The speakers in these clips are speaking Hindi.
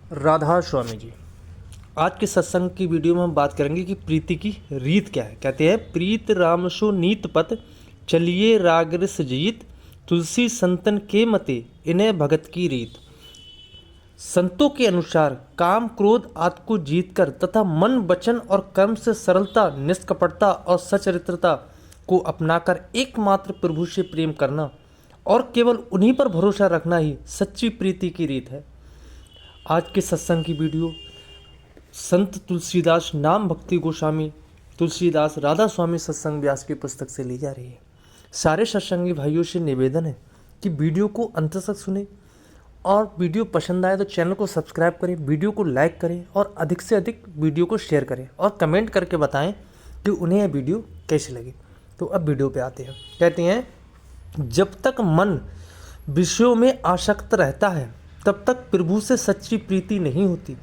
राधा स्वामी जी। आज के सत्संग की वीडियो में हम बात करेंगे कि प्रीति की रीत क्या है। कहते हैं, प्रीत राम सो नीत पत, चलिए राग रस जीत, तुलसी संतन के मते इन्हें भगत की रीत। संतों के अनुसार काम क्रोध आदि को जीतकर तथा मन वचन और कर्म से सरलता निष्कपटता और सचरित्रता को अपनाकर एकमात्र प्रभु से प्रेम करना और केवल उन्हीं पर भरोसा रखना ही सच्ची प्रीति की रीत है। आज के सत्संग की वीडियो संत तुलसीदास नाम भक्ति गोस्वामी तुलसीदास राधा स्वामी सत्संग व्यास की पुस्तक से ली जा रही है। सारे सत्संगी भाइयों से निवेदन है कि वीडियो को अंत तक सुने और वीडियो पसंद आए तो चैनल को सब्सक्राइब करें, वीडियो को लाइक करें और अधिक से अधिक वीडियो को शेयर करें और कमेंट करके बताएं कि उन्हें यह वीडियो कैसी लगी। तो अब वीडियो पे आते हैं। कहते हैं, जब तक मन विषयों में आसक्त रहता है तब तक प्रभु से सच्ची प्रीति नहीं होती,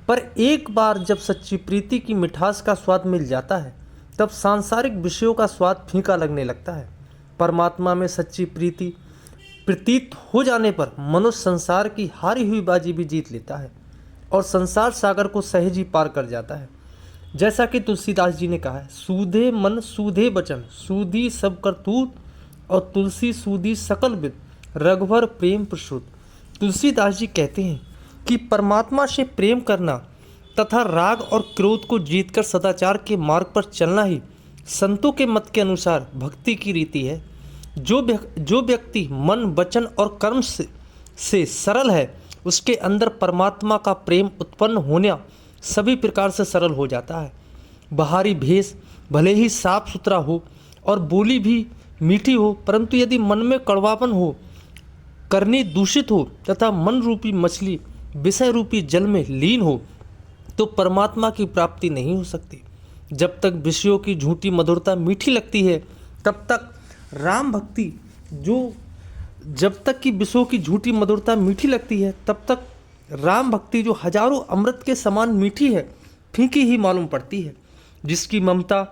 पर एक बार जब सच्ची प्रीति की मिठास का स्वाद मिल जाता है तब सांसारिक विषयों का स्वाद फीका लगने लगता है। परमात्मा में सच्ची प्रीति प्रतीत हो जाने पर मनुष्य संसार की हारी हुई बाजी भी जीत लेता है और संसार सागर को सहज ही पार कर जाता है। जैसा कि तुलसीदास जी ने कहा है, सूधे मन सूधे वचन, सूधी सब करतूत और तुलसी सूधी सकल विद, रघुवर प्रेम प्रसूत। तुलसीदास जी कहते हैं कि परमात्मा से प्रेम करना तथा राग और क्रोध को जीतकर सदाचार के मार्ग पर चलना ही संतों के मत के अनुसार भक्ति की रीति है। जो व्यक्ति मन वचन और कर्म से सरल है, उसके अंदर परमात्मा का प्रेम उत्पन्न होना सभी प्रकार से सरल हो जाता है। बाहरी भेष भले ही साफ सुथरा हो और बोली भी मीठी हो, परंतु यदि मन में कड़वापन हो, करनी दूषित हो तथा मन रूपी मछली विषय रूपी जल में लीन हो, तो परमात्मा की प्राप्ति नहीं हो सकती। जब तक विषयों की झूठी मधुरता मीठी लगती है तब तक राम भक्ति जब तक कि विषयों की झूठी मधुरता मीठी लगती है तब तक राम भक्ति जो हजारों अमृत के समान मीठी है, फीकी ही मालूम पड़ती है। जिसकी ममता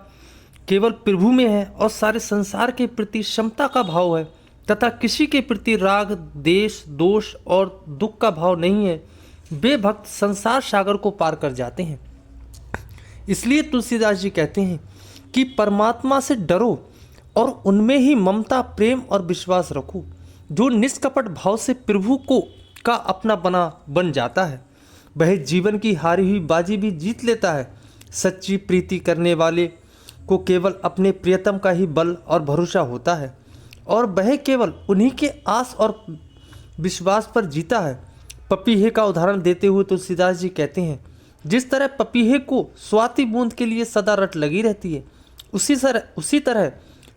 केवल प्रभु में है और सारे संसार के प्रति समता का भाव है तथा किसी के प्रति राग देश दोष और दुख का भाव नहीं है, वे भक्त संसार सागर को पार कर जाते हैं। इसलिए तुलसीदास जी कहते हैं कि परमात्मा से डरो और उनमें ही ममता प्रेम और विश्वास रखो। जो निष्कपट भाव से प्रभु का अपना बन जाता है, वह जीवन की हारी हुई बाजी भी जीत लेता है। सच्ची प्रीति करने वाले को केवल अपने प्रियतम का ही बल और भरोसा होता है और वह केवल उन्हीं के आस और विश्वास पर जीता है। पपीहे का उदाहरण देते हुए तुलसीदास जी कहते हैं, जिस तरह पपीहे को स्वाति बूंद के लिए सदा रट लगी रहती है, उसी तरह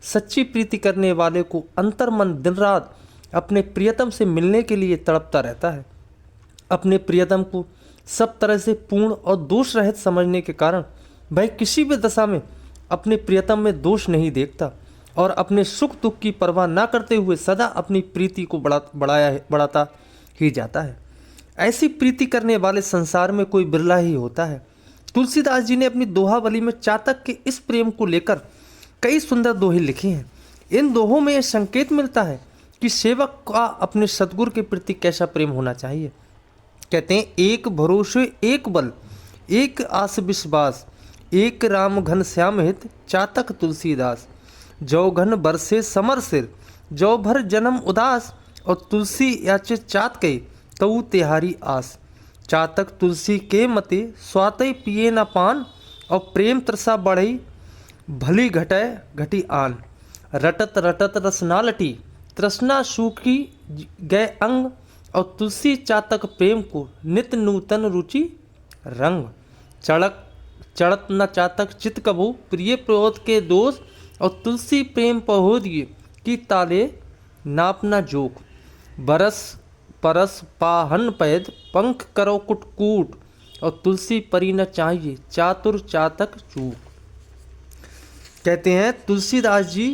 सच्ची प्रीति करने वाले को अंतर्मन दिन रात अपने प्रियतम से मिलने के लिए तड़पता रहता है। अपने प्रियतम को सब तरह से पूर्ण और दोष रहित समझने के कारण वह किसी भी दशा में अपने प्रियतम में दोष नहीं देखता और अपने सुख दुख की परवाह न करते हुए सदा अपनी प्रीति को बढ़ाता ही जाता है। ऐसी प्रीति करने वाले संसार में कोई बिरला ही होता है। तुलसीदास जी ने अपनी दोहावली में चातक के इस प्रेम को लेकर कई सुंदर दोहे लिखे हैं। इन दोहों में यह संकेत मिलता है कि सेवक का अपने सद्गुरु के प्रति कैसा प्रेम होना चाहिए। कहते हैं, एक भरोसे एक बल, एक आस विश्वास, एक राम घन श्याम हित, चातक तुलसीदास। जो घन बरसे समर सिर, जो भर जन्म उदास, और तुलसी याचे चात कहे तऊ तिहारी आस। चातक तुलसी के मते, स्वातई पिए न पान, और प्रेम त्रसा बढ़ई, भली घटय घटी आन। रटत रटत रसना लटी, तृष्णा सूखी गए अंग, और तुलसी चातक प्रेम को नित नूतन रुचि रंग। चढ़त न चातक चित कबू, प्रिय प्रयोत के दोष, और तुलसी प्रेम पहोदिए की ताले नापना जोक। बरस परस पाहन पैद, पंख करो कुटकूट, और तुलसी परी न चाहिए चातुर चातक चूक। कहते हैं तुलसीदास जी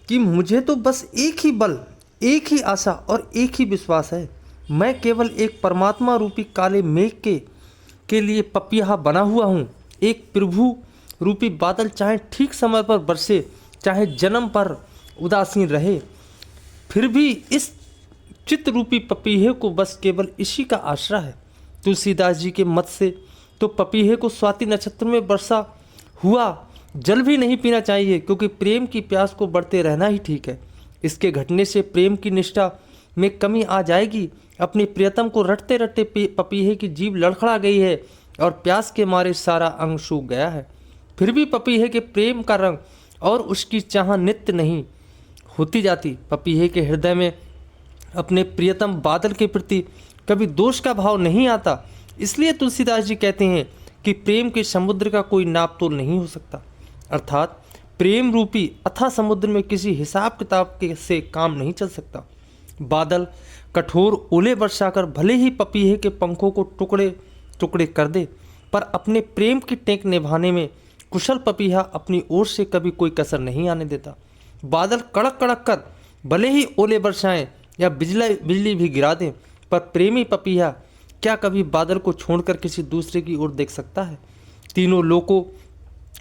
कि मुझे तो बस एक ही बल, एक ही आशा और एक ही विश्वास है। मैं केवल एक परमात्मा रूपी काले मेघ के लिए पपिया बना हुआ हूँ। एक प्रभु रूपी बादल चाहे ठीक समय पर बरसे, चाहे जन्म पर उदासीन रहे, फिर भी इस चित्त रूपी पपीहे को बस केवल इसी का आश्रय है। तुलसीदास जी के मत से तो पपीहे को स्वाति नक्षत्र में वर्षा हुआ जल भी नहीं पीना चाहिए, क्योंकि प्रेम की प्यास को बढ़ते रहना ही ठीक है। इसके घटने से प्रेम की निष्ठा में कमी आ जाएगी। अपनी प्रियतम को रटते रटते पपीहे की जीभ लड़खड़ा गई है और प्यास के मारे सारा अंग सूख गया है। फिर भी पपीहे के प्रेम का रंग और उसकी चाह नित्य नहीं होती जाती। पपीहे के हृदय में अपने प्रियतम बादल के प्रति कभी दोष का भाव नहीं आता। इसलिए तुलसीदास जी कहते हैं कि प्रेम के समुद्र का कोई नाप तोल नहीं हो सकता। अर्थात प्रेम रूपी अथाह समुद्र में किसी हिसाब किताब के से काम नहीं चल सकता। बादल कठोर ओले बरसाकर भले ही पपीहे के पंखों को टुकड़े टुकड़े कर दे, पर अपने प्रेम की टेक निभाने में कुशल पपीहा अपनी ओर से कभी कोई कसर नहीं आने देता। बादल कड़क कड़क कर भले ही ओले बरसाएं या बिजली भी गिरा दें, पर प्रेमी पपीहा क्या कभी बादल को छोड़कर किसी दूसरे की ओर देख सकता है? तीनों लोकों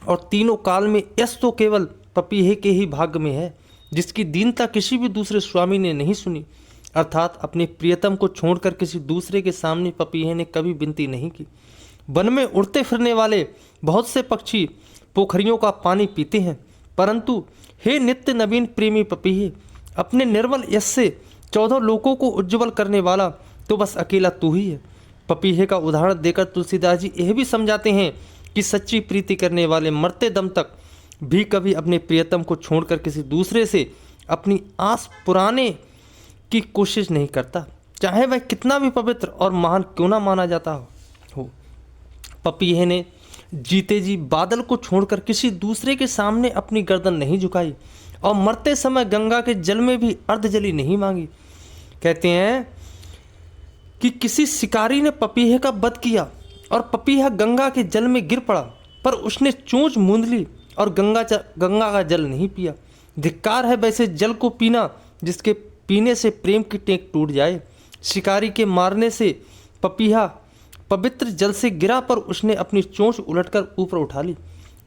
और तीनों काल में यश तो केवल पपीहे के ही भाग्य में है, जिसकी दीनता किसी भी दूसरे स्वामी ने नहीं सुनी। अर्थात अपने प्रियतम को छोड़कर किसी दूसरे के सामने पपीहे ने कभी विनती नहीं की। वन में उड़ते फिरने वाले बहुत से पक्षी पोखरियों का पानी पीते हैं, परंतु हे नित्य नवीन प्रेमी पपीहे, अपने निर्मल यश से 14 लोकों को उज्ज्वल करने वाला तो बस अकेला तू ही है। पपीहे का उदाहरण देकर तुलसीदास जी यह भी समझाते हैं कि सच्ची प्रीति करने वाले मरते दम तक भी कभी अपने प्रियतम को छोड़कर किसी दूसरे से अपनी आस पुराने की कोशिश नहीं करता, चाहे वह कितना भी पवित्र और महान क्यों ना माना जाता हो। पपीहे ने जीते जी बादल को छोड़कर किसी दूसरे के सामने अपनी गर्दन नहीं झुकाई और मरते समय गंगा के जल में भी अर्धजली नहीं मांगी। कहते हैं कि किसी शिकारी ने पपीहे का वध किया और पपीहा गंगा के जल में गिर पड़ा, पर उसने चोंच मूंद ली और गंगा का जल नहीं पिया। धिक्कार है वैसे जल को पीना जिसके पीने से प्रेम की टेक टूट जाए। शिकारी के मारने से पपीहा पवित्र जल से गिरा, पर उसने अपनी चोंच उलटकर ऊपर उठा ली।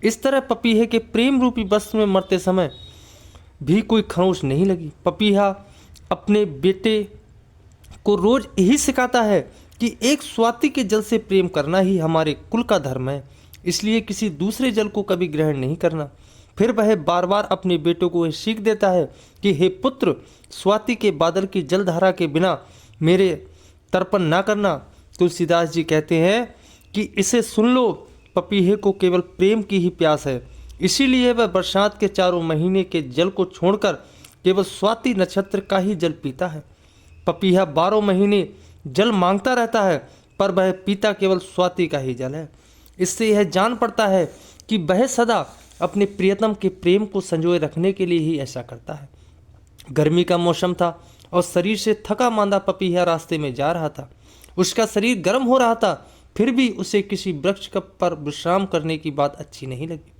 इस तरह पपीहे के प्रेम रूपी वस्त्र में मरते समय भी कोई खरोंच नहीं लगी। पपीहा अपने बेटे को रोज यही सिखाता है कि एक स्वाति के जल से प्रेम करना ही हमारे कुल का धर्म है, इसलिए किसी दूसरे जल को कभी ग्रहण नहीं करना। फिर वह बार बार अपने बेटों को यह सीख देता है कि हे पुत्र, स्वाति के बादल की जलधारा के बिना मेरे तर्पण ना करना। तुलसीदास जी कहते हैं कि इसे सुन लो, पपीहे को केवल प्रेम की ही प्यास है, इसीलिए वह बरसात के 4 महीने के जल को छोड़कर केवल स्वाति नक्षत्र का ही जल पीता है। पपीहा 12 महीने जल मांगता रहता है, पर वह पीता केवल स्वाति का ही जल है। इससे यह जान पड़ता है कि वह सदा अपने प्रियतम के प्रेम को संजोए रखने के लिए ही ऐसा करता है। गर्मी का मौसम था और शरीर से थका मांदा पपीहा रास्ते में जा रहा था। उसका शरीर गर्म हो रहा था, फिर भी उसे किसी वृक्ष पर विश्राम करने की बात अच्छी नहीं लगी,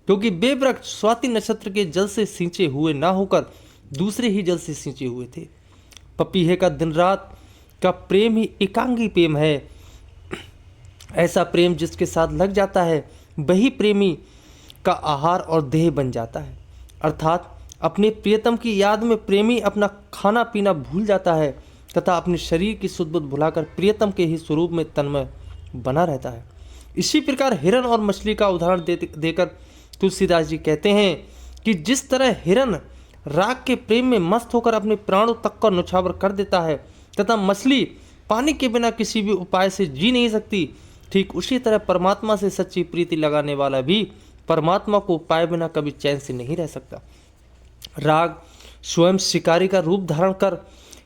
क्योंकि वे वृक्ष स्वाति नक्षत्र के जल से सींचे हुए ना होकर दूसरे ही जल से सींचे हुए थे। पपीहे का दिन रात का प्रेम ही एकांगी प्रेम है। ऐसा प्रेम जिसके साथ लग जाता है वही प्रेमी का आहार और देह बन जाता है। अर्थात अपने प्रियतम की याद में प्रेमी अपना खाना पीना भूल जाता है तथा अपने शरीर की सुध बुध भुलाकर प्रियतम के ही स्वरूप में तन्मय बना रहता है। इसी प्रकार हिरन और मछली का उदाहरण देकर तुलसीदास जी कहते हैं कि जिस तरह हिरन राग के प्रेम में मस्त होकर अपने प्राणों तक का न्यौछावर कर देता है तथा मछली पानी के बिना किसी भी उपाय से जी नहीं सकती, ठीक उसी तरह परमात्मा से सच्ची प्रीति लगाने वाला भी परमात्मा को पाए बिना कभी चैन से नहीं रह सकता। राग स्वयं शिकारी का रूप धारण कर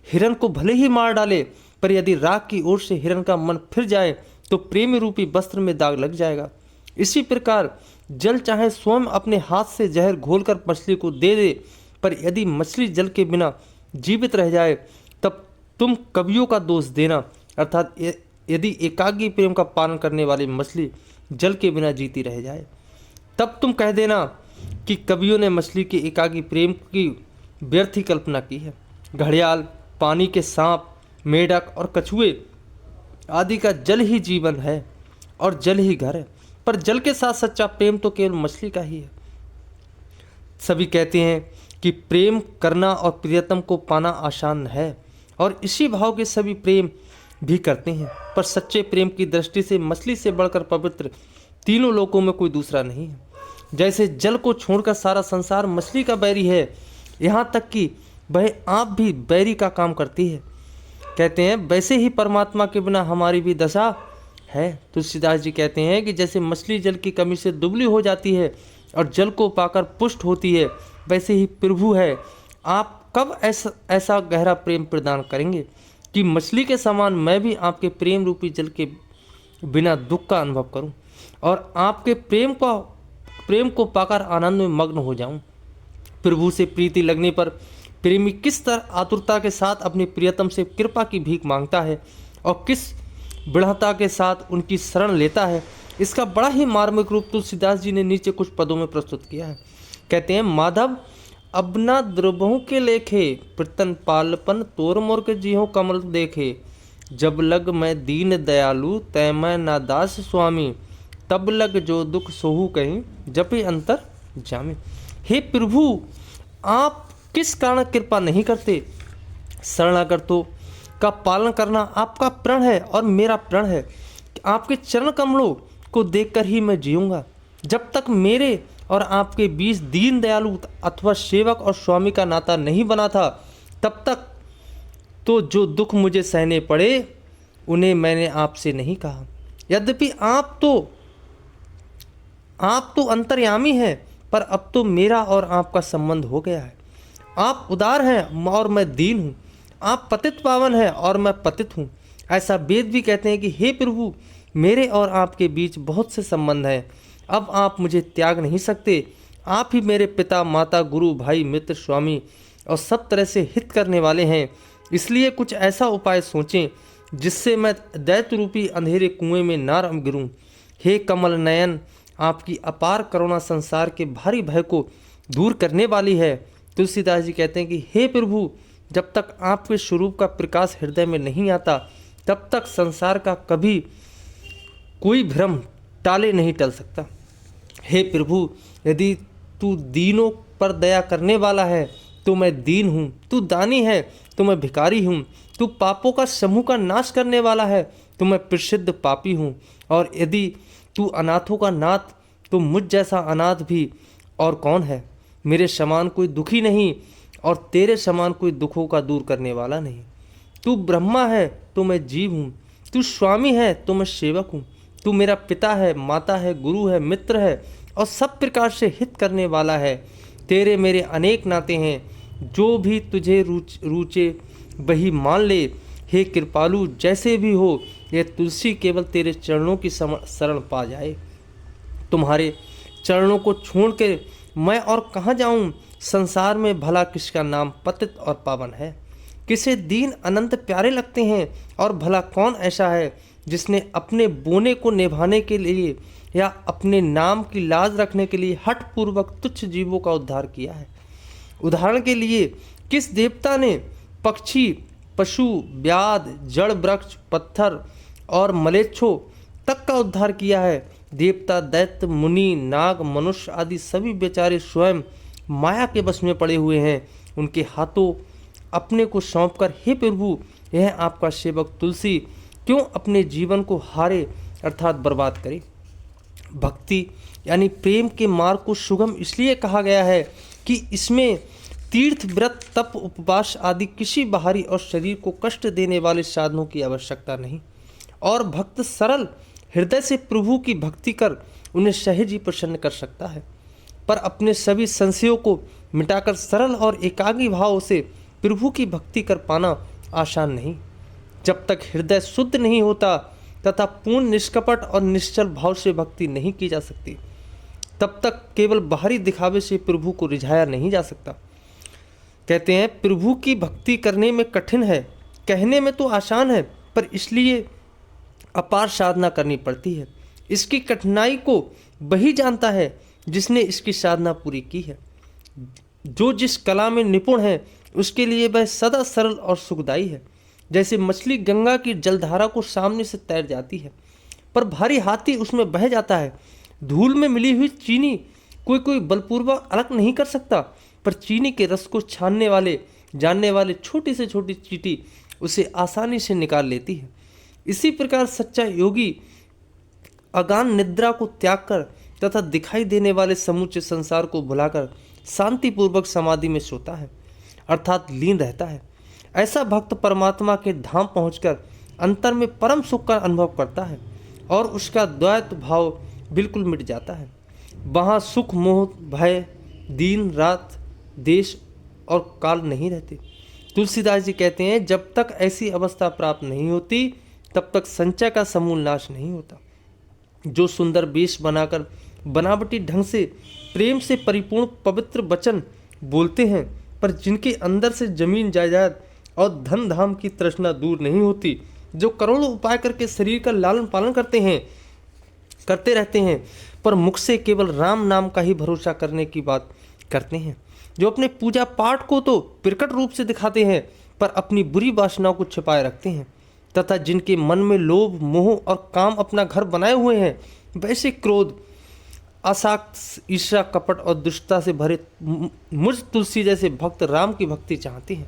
हिरन को भले ही मार डाले, पर यदि राग की ओर से हिरन का मन फिर जाए तो प्रेम रूपी वस्त्र में दाग लग जाएगा। इसी प्रकार जल चाहे स्वयं अपने हाथ से जहर घोलकर मछली को दे दे, पर यदि मछली जल के बिना जीवित रह जाए तब तुम कवियों का दोष देना। अर्थात यदि एकाग्री प्रेम का पालन करने वाली मछली जल के बिना जीती रह जाए, तब तुम कह देना कि कवियों ने मछली के एकाग्री प्रेम की व्यर्थ ही कल्पना की है। घड़ियाल, पानी के सांप, मेढक और कछुए आदि का जल ही जीवन है और जल ही घर है, पर जल के साथ सच्चा प्रेम तो केवल मछली का ही है। सभी कहते हैं कि प्रेम करना और प्रियतम को पाना आसान है, और इसी भाव के सभी प्रेम भी करते हैं, पर सच्चे प्रेम की दृष्टि से मछली से बढ़कर पवित्र तीनों लोकों में कोई दूसरा नहीं है। जैसे जल को छोड़कर सारा संसार मछली का बैरी है, यहाँ तक कि वह आप भी बैरी का काम करती है। कहते हैं वैसे ही परमात्मा के बिना हमारी भी दशा है। तुलसीदास जी कहते हैं कि जैसे मछली जल की कमी से दुबली हो जाती है और जल को पाकर पुष्ट होती है, वैसे ही प्रभु है। आप कब ऐसा गहरा प्रेम प्रदान करेंगे कि मछली के समान मैं भी आपके प्रेम रूपी जल के बिना दुख का अनुभव करूं और आपके प्रेम को पाकर आनंद में मग्न हो जाऊं। प्रभु से प्रीति लगने पर प्रेमी किस तरह आतुरता के साथ अपनी प्रियतम से कृपा की भीख मांगता है और किस दृढ़ता के साथ उनकी शरण लेता है, इसका बड़ा ही मार्मिक रूप तुलसीदास जी ने नीचे कुछ पदों में प्रस्तुत किया है। कहते हैं माधव अबना द्रबहु के लेखे, प्रतन पालपन तोर मोर के जीहो कमल देखे, जब लग मैं दीन दयालु तय मैं नादास स्वामी, तब लग जो दुख सोहू कहीं जपे अंतर जामे। हे प्रभु, आप किस कारण कृपा नहीं करते? शरणागतों का पालन करना आपका प्रण है और मेरा प्रण है। आपके चरण कमलों को देखकर ही मैं जीऊँगा। जब तक मेरे और आपके बीच दीन दयालु अथवा सेवक और स्वामी का नाता नहीं बना था, तब तक तो जो दुख मुझे सहने पड़े उन्हें मैंने आपसे नहीं कहा। यद्यपि आप तो अंतर्यामी हैं, पर अब तो मेरा और आपका संबंध हो गया है। आप उदार हैं और मैं दीन हूँ, आप पतित पावन हैं और मैं पतित हूँ। ऐसा वेद भी कहते हैं कि हे प्रभु, मेरे और आपके बीच बहुत से संबंध हैं, अब आप मुझे त्याग नहीं सकते। आप ही मेरे पिता माता गुरु भाई मित्र स्वामी और सब तरह से हित करने वाले हैं। इसलिए कुछ ऐसा उपाय सोचें जिससे मैं दैत्य रूपी अंधेरे कुएं में ना गिरूं। हे कमल नयन, आपकी अपार करुणा संसार के भारी भय को दूर करने वाली है। तुलसीदास जी कहते हैं कि हे प्रभु, जब तक आपके स्वरूप का प्रकाश हृदय में नहीं आता, तब तक संसार का कभी कोई भ्रम टाले नहीं टल सकता। हे प्रभु, यदि तू दीनों पर दया करने वाला है तो मैं दीन हूँ, तू दानी है तो मैं भिखारी हूँ, तू पापों का समूह का नाश करने वाला है तो मैं प्रसिद्ध पापी हूँ, और यदि तू अनाथों का नाथ तो मुझ जैसा अनाथ भी और कौन है। मेरे समान कोई दुखी नहीं और तेरे समान कोई दुखों का दूर करने वाला नहीं। तू ब्रह्मा है तो मैं जीव हूँ, तू स्वामी है तो मैं सेवक हूँ, तू मेरा पिता है, माता है, गुरु है, मित्र है और सब प्रकार से हित करने वाला है। तेरे मेरे अनेक नाते हैं, जो भी तुझे रुचे वही मान ले। हे कृपालु, जैसे भी हो यह तुलसी केवल तेरे चरणों की शरण पा जाए। तुम्हारे चरणों को छोड़ के मैं और कहाँ जाऊँ? संसार में भला किसका नाम पतित और पावन है? किसे दीन अनंत प्यारे लगते हैं? और भला कौन ऐसा है जिसने अपने बोने को निभाने के लिए या अपने नाम की लाज रखने के लिए हठपूर्वक तुच्छ जीवों का उद्धार किया है? उदाहरण के लिए किस देवता ने पक्षी, पशु, व्याध, जड़ वृक्ष, पत्थर और मलेच्छों तक का उद्धार किया है? देवता, दैत्य, मुनि, नाग, मनुष्य आदि सभी बेचारे स्वयं माया के बस में पड़े हुए हैं। उनके हाथों अपने को सौंपकर हे प्रभु, यह आपका सेवक तुलसी क्यों अपने जीवन को हारे अर्थात बर्बाद करे? भक्ति यानी प्रेम के मार्ग को सुगम इसलिए कहा गया है कि इसमें तीर्थ, व्रत, तप, उपवास आदि किसी बाहरी और शरीर को कष्ट देने वाले साधनों की आवश्यकता नहीं, और भक्त सरल हृदय से प्रभु की भक्ति कर उन्हें सहज ही प्रसन्न कर सकता है। पर अपने सभी संशयों को मिटाकर सरल और एकाग्र भाव से प्रभु की भक्ति कर पाना आसान नहीं। जब तक हृदय शुद्ध नहीं होता तथा पूर्ण निष्कपट और निश्चल भाव से भक्ति नहीं की जा सकती, तब तक केवल बाहरी दिखावे से प्रभु को रिझाया नहीं जा सकता। कहते हैं प्रभु की भक्ति करने में कठिन है, कहने में तो आसान है, पर इसलिए अपार साधना करनी पड़ती है। इसकी कठिनाई को वही जानता है जिसने इसकी साधना पूरी की है। जो जिस कला में निपुण है उसके लिए वह सदा सरल और सुखदायी है। जैसे मछली गंगा की जलधारा को सामने से तैर जाती है, पर भारी हाथी उसमें बह जाता है। धूल में मिली हुई चीनी कोई बलपूर्वक अलग नहीं कर सकता, पर चीनी के रस को जानने वाले छोटी से छोटी चींटी उसे आसानी से निकाल लेती है। इसी प्रकार सच्चा योगी अगान निद्रा को त्याग कर तथा दिखाई देने वाले समूचे संसार को भुलाकर शांतिपूर्वक समाधि में सोता है, अर्थात लीन रहता है। ऐसा भक्त परमात्मा के धाम पहुंचकर अंतर में परम सुख का अनुभव करता है और उसका द्वैत भाव बिल्कुल मिट जाता है। वहाँ सुख, मोह, भय, दिन रात, देश और काल नहीं रहते। तुलसीदास जी कहते हैं, जब तक ऐसी अवस्था प्राप्त नहीं होती तब तक संचय का समूल नाश नहीं होता। जो सुंदर वेश बनाकर बनावटी ढंग से प्रेम से परिपूर्ण पवित्र वचन बोलते हैं, पर जिनके अंदर से जमीन जायदाद और धन धाम की तृष्णा दूर नहीं होती, जो करोड़ों उपाय करके शरीर का लालन पालन करते रहते हैं, पर मुख से केवल राम नाम का ही भरोसा करने की बात करते हैं, जो अपने पूजा पाठ को तो प्रकट रूप से दिखाते हैं पर अपनी बुरी वासनाओं को छिपाए रखते हैं, तथा जिनके मन में लोभ, मोह और काम अपना घर बनाए हुए हैं, वैसे क्रोध, आसक्त, ईर्ष्या, कपट और दुष्टता से भरे मुझ तुलसी जैसे भक्त राम की भक्ति चाहते हैं।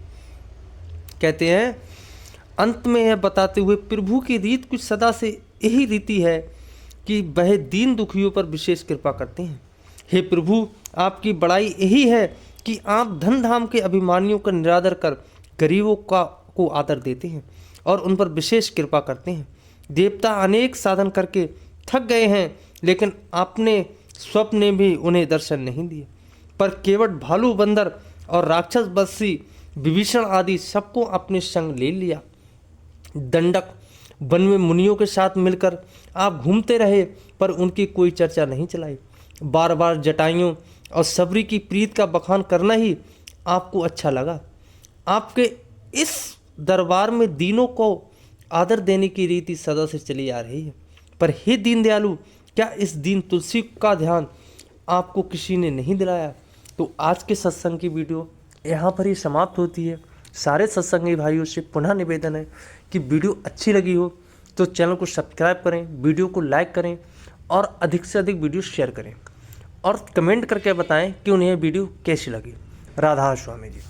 कहते हैं अंत में यह बताते हुए, प्रभु की रीत कुछ सदा से यही रीति है कि वह दीन दुखियों पर विशेष कृपा करते हैं। हे प्रभु, आपकी बड़ाई यही है कि आप धन धाम के अभिमानियों का निरादर कर गरीबों को आदर देते हैं और उन पर विशेष कृपा करते हैं। देवता अनेक साधन करके थक गए हैं, लेकिन आपने स्वप्न ने भी उन्हें दर्शन नहीं दिए, पर केवट, भालू, बंदर और राक्षस बत्सी, विभीषण आदि सबको अपने संग ले लिया। दंडक वन में मुनियों के साथ मिलकर आप घूमते रहे, पर उनकी कोई चर्चा नहीं चलाई। बार बार जटाइयों और सबरी की प्रीत का बखान करना ही आपको अच्छा लगा। आपके इस दरबार में दीनों को आदर देने की रीति सदा से चली आ रही है, पर हे दीन दयालु, क्या इस दीन तुलसी का ध्यान आपको किसी ने नहीं दिलाया? तो आज के सत्संग की वीडियो यहाँ पर ही समाप्त होती है। सारे सत्संगी भाइयों से पुनः निवेदन है कि वीडियो अच्छी लगी हो तो चैनल को सब्सक्राइब करें, वीडियो को लाइक करें और अधिक से अधिक वीडियो शेयर करें और कमेंट करके बताएं कि उन्हें वीडियो कैसी लगी। राधा स्वामी जी।